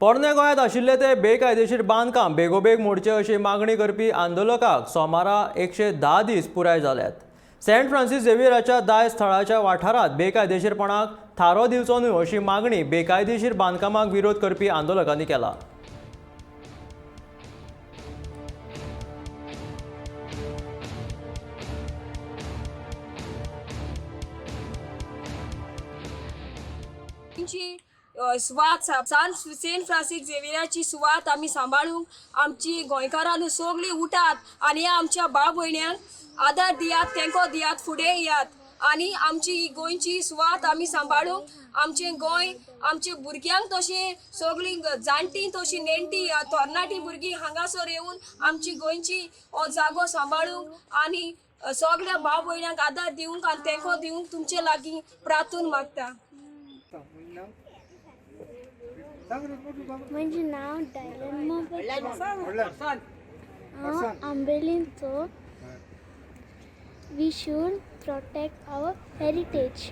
पोरने गोंयांत आशिल्ले ते बेकायदेशीर बांदकाम बेगोबेग मोडचे अशी मागणी करपी आंदोलकांक सोमारा 110 दीस पुराय जाल्यात. सेंट फ्रांसीस झेवियराच्या दाय स्थळाच्या वाठारांत बेकायदेशीरपणाक थारो दिवचो न्हय अशी मागणी बेकायदेशीर बांदकामाक विरोध करपी आंदोलकांनी केला. सुवात सेंट फ्रांसीस झेवियराची सुवात आमी सांबाळूंक आमची गोंयकारांनी सगळीं उठात आनी आमच्या भाव भयण्यांक आदार दियात, तेंको दियात, फुडें येयात आनी आमची ही गोंयची सुवात आमी सांबाळूंक आमचें गोंय आमच्या भुरग्यांक तशें सगळीं जाणटीं तशीं नेणटीं तरणाटीं भुरगीं हांगासर येवन आमची गोंयची हो जागो सांबाळूंक आनी सगळ्या भाव भयण्यांक आदार दिवंक आनी तेंको दिवंक तुमचे लागीं प्रार्थून मागता. म्हणजे नाव डायलन हांव आंबेलींचो. We should protect our heritage.